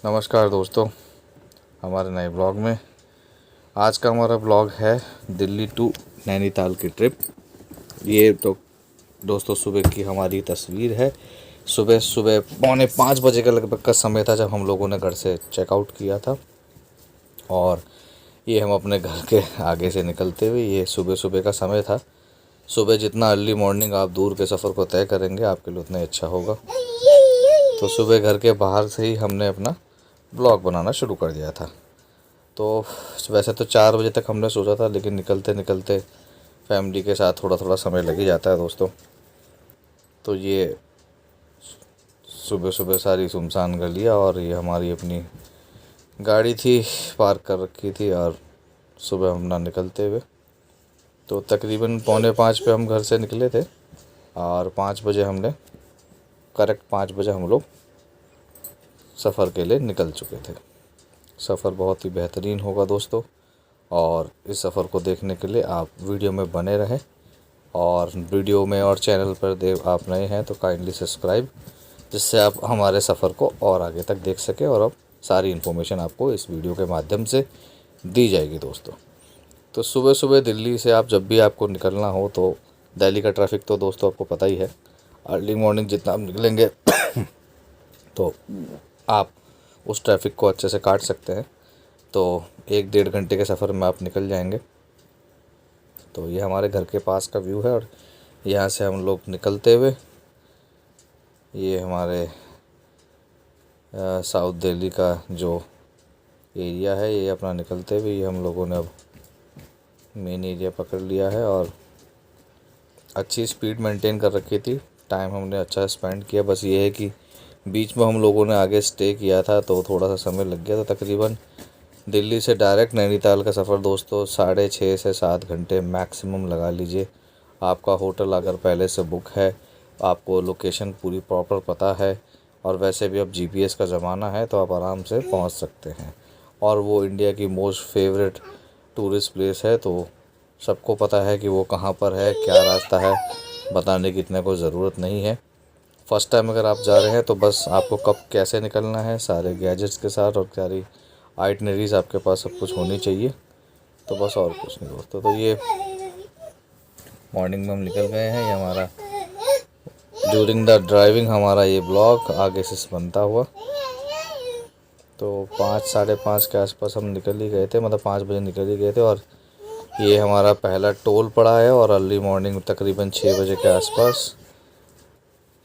नमस्कार दोस्तों, हमारे नए ब्लॉग में आज का हमारा ब्लॉग है दिल्ली टू नैनीताल की ट्रिप। ये तो दोस्तों सुबह की हमारी तस्वीर है। सुबह सुबह 4:45 बजे का लगभग का समय था जब हम लोगों ने घर से चेकआउट किया था। और ये हम अपने घर के आगे से निकलते हुए, ये सुबह सुबह का समय था। सुबह जितना अर्ली मॉर्निंग आप दूर के सफ़र को तय करेंगे आपके लिए उतना ही अच्छा होगा। तो सुबह घर के बाहर से ही हमने अपना ब्लॉग बनाना शुरू कर दिया था। तो वैसे तो 4 बजे तक हमने सोचा था, लेकिन निकलते निकलते फैमिली के साथ थोड़ा थोड़ा समय लग ही जाता है दोस्तों। तो ये सुबह सुबह सारी सुनसान गलियाँ और ये हमारी अपनी गाड़ी थी, पार्क कर रखी थी। और सुबह हम ना निकलते हुए तो तकरीबन 4:45 पे हम घर से निकले थे। और 5 बजे हमने करेक्ट 5 बजे हम लोग सफ़र के लिए निकल चुके थे। सफ़र बहुत ही बेहतरीन होगा दोस्तों, और इस सफ़र को देखने के लिए आप वीडियो में बने रहें। और वीडियो में और चैनल पर आप नए हैं तो काइंडली सब्सक्राइब, जिससे आप हमारे सफ़र को और आगे तक देख सकें। और अब सारी इन्फॉर्मेशन आपको इस वीडियो के माध्यम से दी जाएगी दोस्तों। तो सुबह सुबह दिल्ली से आप जब भी आपको निकलना हो, तो दिल्ली का ट्रैफ़िक तो दोस्तों आपको पता ही है। अर्ली मॉर्निंग जितना आप निकलेंगे तो आप उस ट्रैफ़िक को अच्छे से काट सकते हैं। तो 1-1.5 घंटे के सफ़र में आप निकल जाएंगे। तो ये हमारे घर के पास का व्यू है। और यहाँ से हम लोग निकलते हुए, ये हमारे साउथ दिल्ली का जो एरिया है, ये अपना निकलते हुए ये हम लोगों ने अब मेन एरिया पकड़ लिया है। और अच्छी स्पीड मेंटेन कर रखी थी, टाइम हमने अच्छा स्पेंड किया। बस ये है कि बीच में हम लोगों ने आगे स्टे किया था तो थोड़ा सा समय लग गया था। तकरीबन दिल्ली से डायरेक्ट नैनीताल का सफ़र दोस्तों 6.5 से 7 घंटे मैक्सिमम लगा लीजिए। आपका होटल अगर पहले से बुक है, आपको लोकेशन पूरी प्रॉपर पता है, और वैसे भी अब जीपीएस का ज़माना है तो आप आराम से पहुंच सकते हैं। और वो इंडिया की मोस्ट फेवरेट टूरिस्ट प्लेस है, तो सबको पता है कि वो कहाँ पर है, क्या रास्ता है, बताने की इतने को ज़रूरत नहीं है। फ़र्स्ट टाइम अगर आप जा रहे हैं तो बस आपको कब कैसे निकलना है, सारे गैजेट्स के साथ और सारी आइटनरीज़ आपके पास सब कुछ होनी चाहिए। तो बस और कुछ नहीं दोस्तों। तो ये मॉर्निंग में हम निकल गए हैं। ये हमारा ड्यूरिंग द ड्राइविंग हमारा ये ब्लॉग आगे से बनता हुआ। तो 5-5:30 के आसपास हम निकल ही गए थे, मतलब 5 बजे निकल ही गए थे। और ये हमारा पहला टोल पड़ा है। और अर्ली मॉर्निंग तकरीबन 6 बजे के आसपास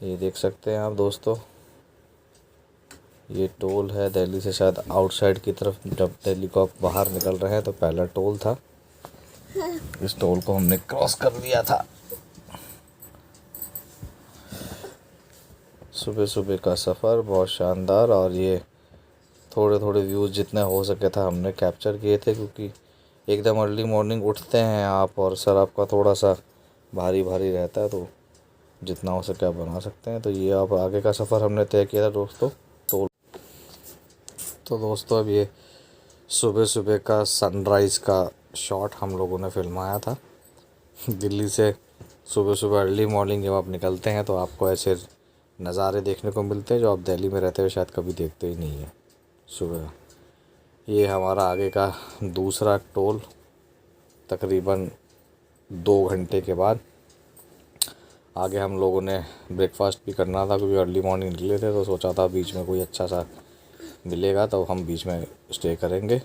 ये देख सकते हैं आप दोस्तों, ये टोल है दिल्ली से शायद आउटसाइड की तरफ। जब दिल्ली को आप बाहर निकल रहे हैं तो पहला टोल था। इस टोल को हमने क्रॉस कर लिया था। सुबह सुबह का सफ़र बहुत शानदार। और ये थोड़े थोड़े व्यूज़ जितने हो सके था हमने कैप्चर किए थे, क्योंकि एकदम अर्ली मॉर्निंग उठते हैं आप और सर आपका थोड़ा सा भारी भारी रहता है, तो जितना हो सके आप बना सकते हैं। तो ये अब आगे का सफ़र हमने तय किया था दोस्तों। तो दोस्तों अब ये सुबह सुबह का सनराइज़ का शॉट हम लोगों ने फिल्माया था। दिल्ली से सुबह सुबह अर्ली मॉर्निंग जब आप निकलते हैं तो आपको ऐसे नज़ारे देखने को मिलते हैं जो आप दिल्ली में रहते हुए शायद कभी देखते ही नहीं हैं सुबह। ये हमारा आगे का दूसरा टोल तकरीबन 2 घंटे के बाद। आगे हम लोगों ने ब्रेकफास्ट भी करना था, क्योंकि अर्ली मॉर्निंग निकले थे तो सोचा था बीच में कोई अच्छा सा मिलेगा तो हम बीच में स्टे करेंगे।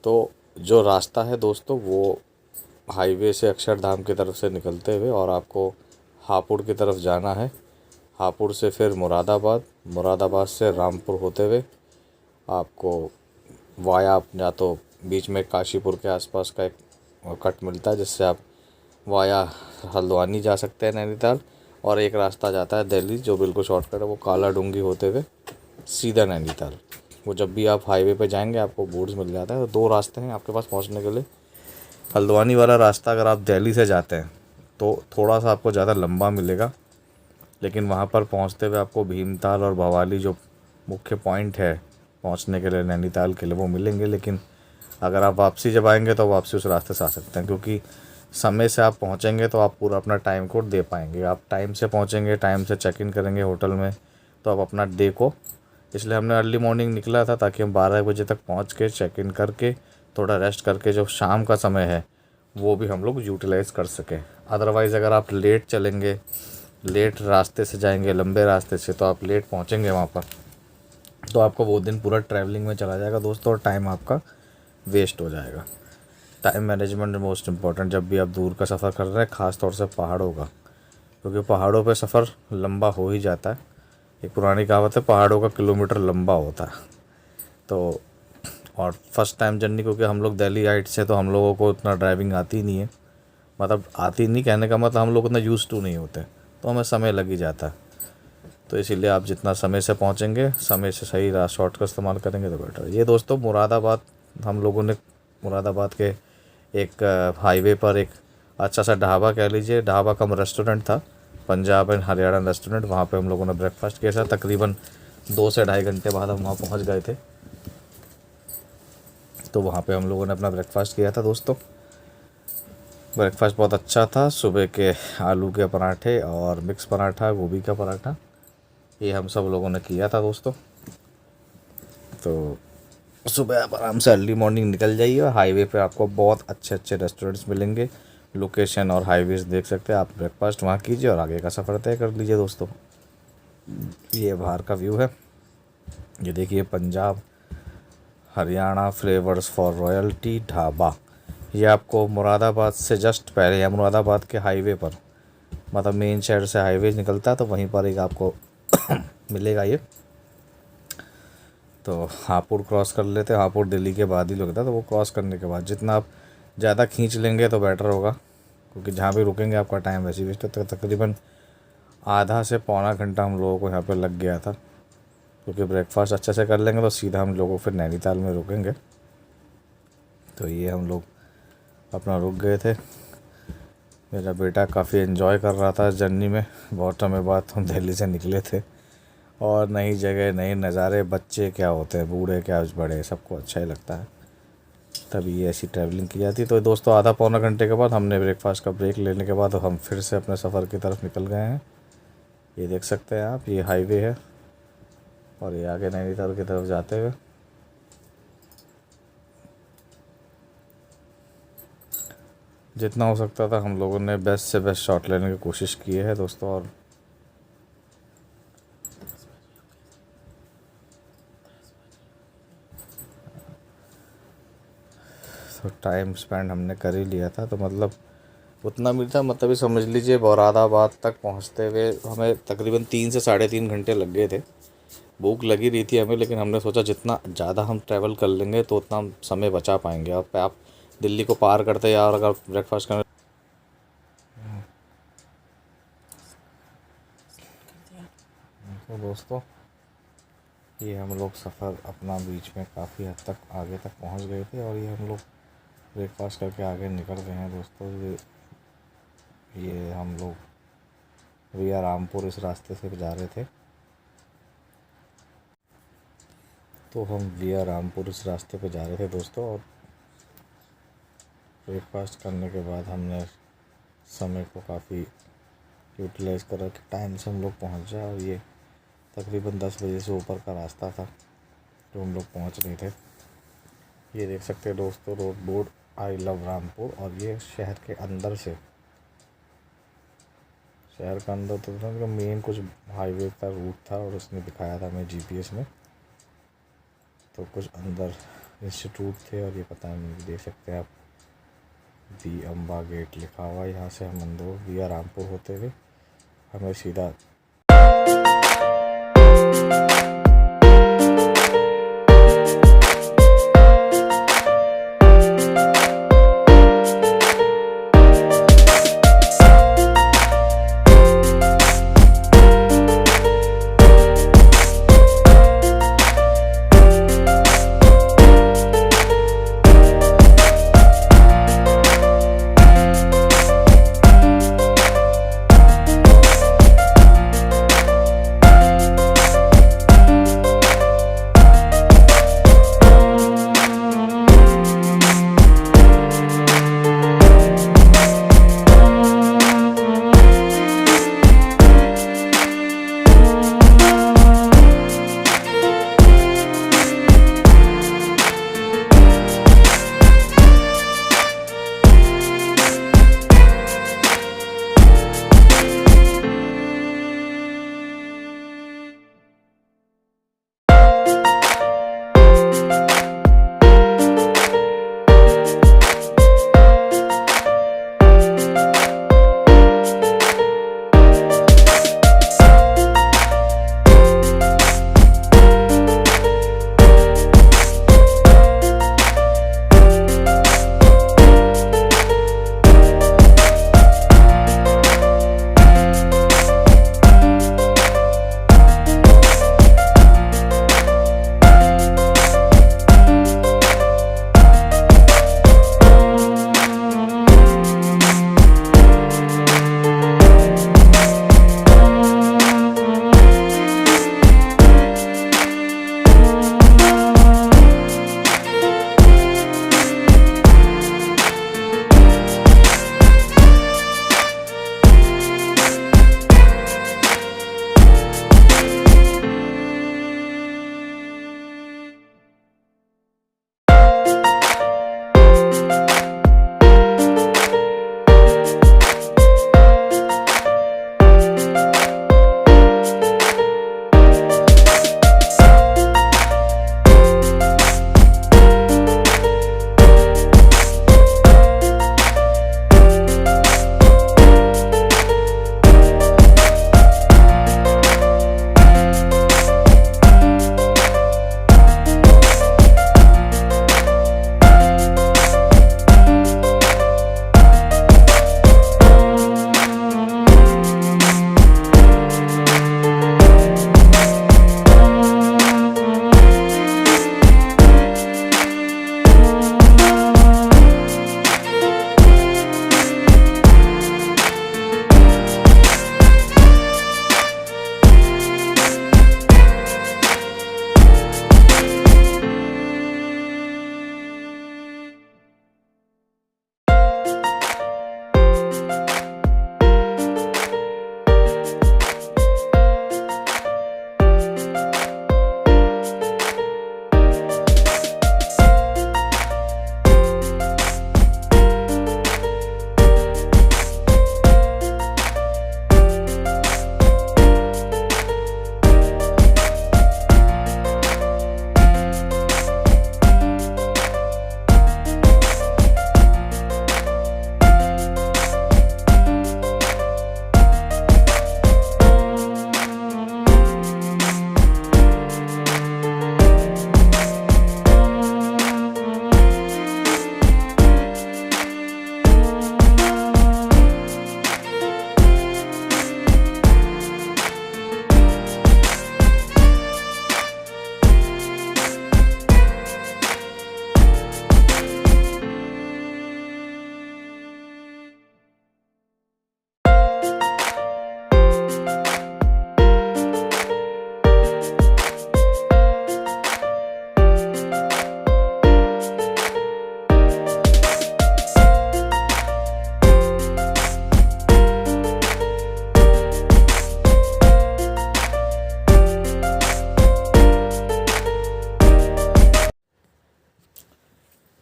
तो जो रास्ता है दोस्तों वो हाईवे से अक्षरधाम की तरफ से निकलते हुए, और आपको हापुड़ की तरफ जाना है। हापुड़ से फिर मुरादाबाद, मुरादाबाद से रामपुर होते हुए आपको वाया, या तो बीच में काशीपुर के आसपास का एक कट मिलता है जिससे आप वाया हल्द्वानी जा सकते हैं नैनीताल। और एक रास्ता जाता है दिल्ली जो बिल्कुल शॉर्टकट है, वो काला डूंगी होते हुए सीधा नैनीताल। वो जब भी आप हाईवे पे जाएंगे आपको बोर्ड्स मिल जाता है। तो 2 रास्ते हैं आपके पास पहुंचने के लिए। हल्द्वानी वाला रास्ता अगर आप दिल्ली से जाते हैं तो थोड़ा सा आपको ज़्यादा लंबा मिलेगा, लेकिन वहाँ पर पहुँचते हुए आपको भीमताल और भवाली जो मुख्य पॉइंट है पहुँचने के लिए नैनीताल के लिए वो मिलेंगे। लेकिन अगर आप वापसी जब आएंगे तो वापसी उस रास्ते से आ सकते हैं, क्योंकि समय से आप पहुँचेंगे तो आप पूरा अपना टाइम कोड दे पाएंगे। आप टाइम से पहुँचेंगे, टाइम से चेक इन करेंगे होटल में, तो आप अपना डे को इसलिए हमने अर्ली मॉर्निंग निकला था ताकि हम 12 बजे तक पहुंच के चेक इन करके थोड़ा रेस्ट करके जो शाम का समय है वो भी हम लोग यूटिलाइज़ कर सकें। अदरवाइज़ अगर आप लेट चलेंगे, लेट रास्ते से जाएंगे, लंबे रास्ते से, तो आप लेट पहुंचेंगे वहाँ पर, तो आपको वो दिन पूरा ट्रैवलिंग में चला जाएगा दोस्तों, और टाइम आपका वेस्ट हो जाएगा। टाइम मैनेजमेंट मोस्ट इम्पॉर्टेंट जब भी आप दूर का सफ़र कर रहे हैं, ख़ास तौर से पहाड़ों का, क्योंकि पहाड़ों पे सफ़र लंबा हो ही जाता है। एक पुरानी कहावत है, पहाड़ों का किलोमीटर लंबा होता है। तो और फर्स्ट टाइम जर्नी, क्योंकि हम लोग दिल्ली हाइट से, तो हम लोगों को उतना ड्राइविंग आती नहीं है, मतलब आती नहीं कहने का मतलब हम लोग उतना यूज़ टू नहीं होते, तो हमें समय लग ही जाता है। तो इसीलिए आप जितना समय से पहुंचेंगे, समय से सही शॉर्ट का इस्तेमाल करेंगे तो बेटर है। ये दोस्तों मुरादाबाद, हम लोगों ने मुरादाबाद के एक हाईवे पर एक अच्छा सा ढाबा कह लीजिए, ढाबा कम रेस्टोरेंट था, पंजाब एंड हरियाणा रेस्टोरेंट, वहाँ पे हम लोगों ने ब्रेकफास्ट किया था। तकरीबन 2 से ढाई घंटे बाद हम वहाँ पहुँच गए थे। तो वहाँ पे हम लोगों ने अपना ब्रेकफास्ट किया था दोस्तों। ब्रेकफास्ट बहुत अच्छा था। सुबह के आलू के पराठे और मिक्स पराठा, गोभी का पराठा, ये हम सब लोगों ने किया था दोस्तों। तो सुबह आप आराम से अर्ली मॉर्निंग निकल जाइए, और हाईवे पे आपको बहुत अच्छे अच्छे रेस्टोरेंट्स मिलेंगे। लोकेशन और हाईवेज देख सकते हैं आप। ब्रेकफास्ट वहाँ कीजिए और आगे का सफ़र तय कर लीजिए दोस्तों। ये बाहर का व्यू है, ये देखिए, Punjab Haryana flavours for royalty dhaba. ये आपको मुरादाबाद से जस्ट पहले है, मुरादाबाद के हाईवे पर, मतलब मेन शहर से हाईवे निकलता है, तो वहीं पर एक आपको मिलेगा ये। तो हापुड़ क्रॉस कर लेते हैं, हापुड़ दिल्ली के बाद ही लगता है, तो वो क्रॉस करने के बाद जितना आप ज़्यादा खींच लेंगे तो बेटर होगा, क्योंकि जहाँ भी रुकेंगे आपका टाइम वैसे ही वेस्ट होता है। तकरीबन आधा से पौना घंटा हम लोगों को यहाँ पे लग गया था, क्योंकि ब्रेकफास्ट अच्छे से कर लेंगे तो सीधा हम लोगों फिर नैनीताल में रुकेंगे। तो ये हम लोग अपना रुक गए थे। मेरा बेटा काफ़ी एंजॉय कर रहा था जर्नी में। बहुत समय बाद हम दिल्ली से निकले थे, और नई जगह, नए नज़ारे, बच्चे क्या होते हैं, बूढ़े क्या बड़े, सबको अच्छा ही लगता है। तभी ऐसी ट्रैवलिंग की जाती है। तो दोस्तों आधा पौना घंटे के बाद हमने ब्रेकफास्ट का ब्रेक लेने के बाद हम फिर से अपने सफ़र की तरफ निकल गए हैं। ये देख सकते हैं आप, ये हाईवे है, और ये आगे नैनीताल की तरफ जाते हुए। जितना हो सकता था हम लोगों ने बेस्ट से बेस्ट शॉट लेने की कोशिश की है दोस्तों। और तो टाइम स्पेंड हमने कर ही लिया था, तो मतलब उतना भी था, मतलब ये समझ लीजिए मुरादाबाद तक पहुंचते हुए हमें तकरीबन 3 से 3.5 घंटे लग गए थे। भूख लगी रही थी हमें, लेकिन हमने सोचा जितना ज़्यादा हम ट्रैवल कर लेंगे तो उतना हम समय बचा पाएंगे। और आप दिल्ली को पार करते या और अगर ब्रेकफास्ट करने, तो दोस्तों ये हम लोग सफ़र अपना बीच में काफ़ी हद तक आगे तक पहुंच गए थे, और ये हम लोग ब्रेकफास्ट करके आगे निकल गए हैं दोस्तों। ये हम लोग विया रामपुर इस रास्ते से जा रहे थे, तो हम विया रामपुर इस रास्ते पे जा रहे थे दोस्तों। और ब्रेकफास्ट करने के बाद हमने समय को काफ़ी यूटिलाइज़ करा कि टाइम से हम लोग पहुंच जाए। और ये तकरीबन 10 बजे से ऊपर का रास्ता था जो हम लोग पहुंच रहे थे। ये देख सकते हैं दोस्तों, road board I love Rampur, और ये शहर के अंदर से, शहर का अंदर तो मेन कुछ हाईवे का रूट था, और उसने दिखाया था हमें जीपीएस में, तो कुछ अंदर इंस्टीट्यूट थे, और ये पता नहीं, देख सकते हैं आप, दी अम्बा गेट लिखा हुआ है। यहाँ से हम अंदर विया रामपुर होते हुए हमें सीधा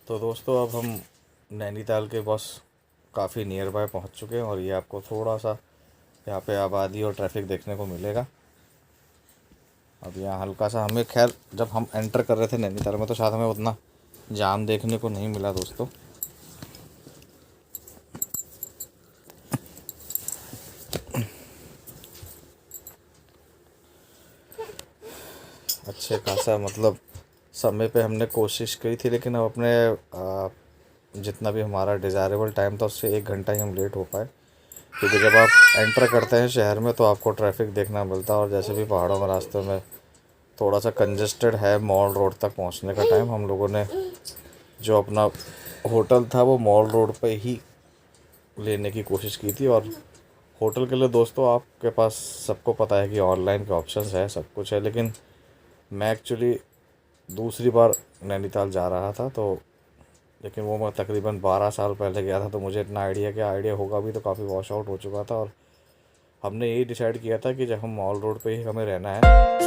तो दोस्तों अब हम नैनीताल के बस काफ़ी नियर बाय पहुंच चुके हैं और ये आपको थोड़ा सा यहाँ पे आबादी और ट्रैफिक देखने को मिलेगा। अब यहाँ हल्का सा हमें, खैर जब हम एंटर कर रहे थे नैनीताल में तो शायद हमें उतना जाम देखने को नहीं मिला दोस्तों। अच्छे खासा मतलब समय पे हमने कोशिश करी थी, लेकिन अब अपने जितना भी हमारा डिज़ायरेबल टाइम था उससे 1 घंटा ही हम लेट हो पाए, क्योंकि जब आप एंटर करते हैं शहर में तो आपको ट्रैफिक देखना मिलता है। और जैसे भी पहाड़ों में रास्ते में थोड़ा सा कंजेस्टेड है मॉल रोड तक पहुंचने का टाइम, हम लोगों ने जो अपना होटल था वो मॉल रोड पे ही लेने की कोशिश की थी। और होटल के लिए दोस्तों आपके पास सबको पता है कि ऑनलाइन के ऑप्शंस है, सब कुछ है, लेकिन मैं एक्चुअली दूसरी बार नैनीताल जा रहा था, तो लेकिन वो मैं तकरीबन 12 साल पहले गया था, तो मुझे इतना आइडिया होगा भी तो काफ़ी वॉश आउट हो चुका था। और हमने यही डिसाइड किया था कि जब हम मॉल रोड पे ही हमें रहना है।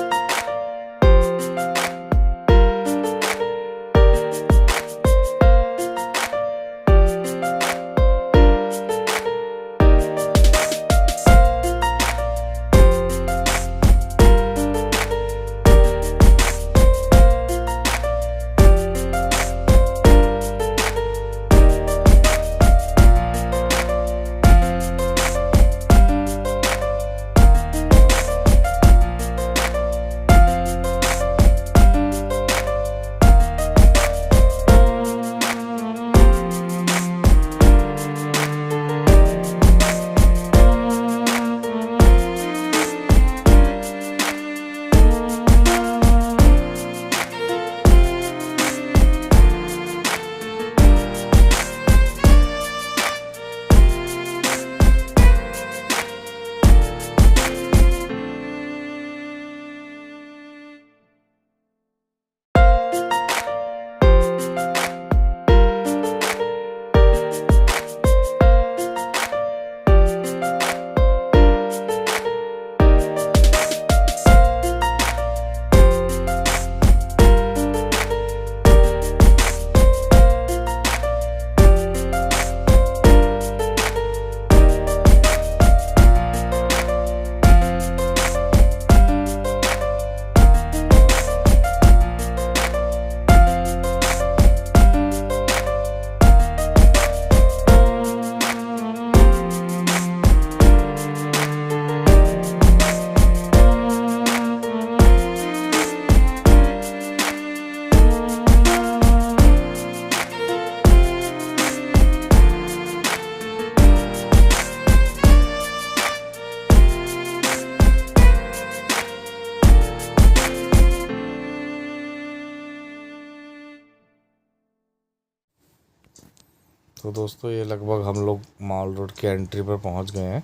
तो दोस्तों ये लगभग हम लोग मॉल रोड की एंट्री पर पहुंच गए हैं।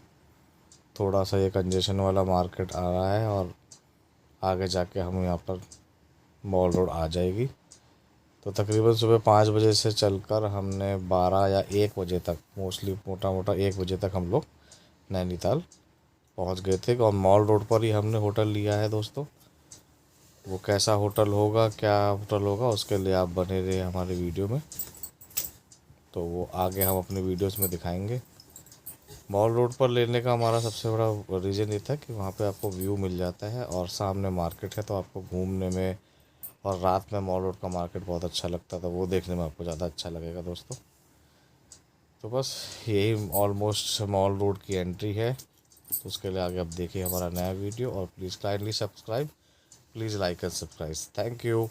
थोड़ा सा ये कंजेशन वाला मार्केट आ रहा है और आगे जाके हम यहाँ पर मॉल रोड आ जाएगी। तो तकरीबन सुबह 5 बजे से चलकर हमने 12 या 1 बजे तक, मोस्टली मोटा मोटा 1 बजे तक हम लोग नैनीताल पहुँच गए थे। और मॉल रोड पर ही हमने होटल लिया है दोस्तों। वो कैसा होटल होगा, क्या होटल होगा, उसके लिए आप बने रहे हमारे वीडियो में, तो वो आगे हम अपने वीडियोस में दिखाएंगे। मॉल रोड पर लेने का हमारा सबसे बड़ा रीज़न ये था कि वहाँ पे आपको व्यू मिल जाता है और सामने मार्केट है, तो आपको घूमने में, और रात में मॉल रोड का मार्केट बहुत अच्छा लगता था, वो देखने में आपको ज़्यादा अच्छा लगेगा दोस्तों। तो बस यही ऑलमोस्ट मॉल रोड की एंट्री है। तो उसके लिए आगे आप देखिए हमारा नया वीडियो, और please kindly subscribe, please like and subscribe. Thank you.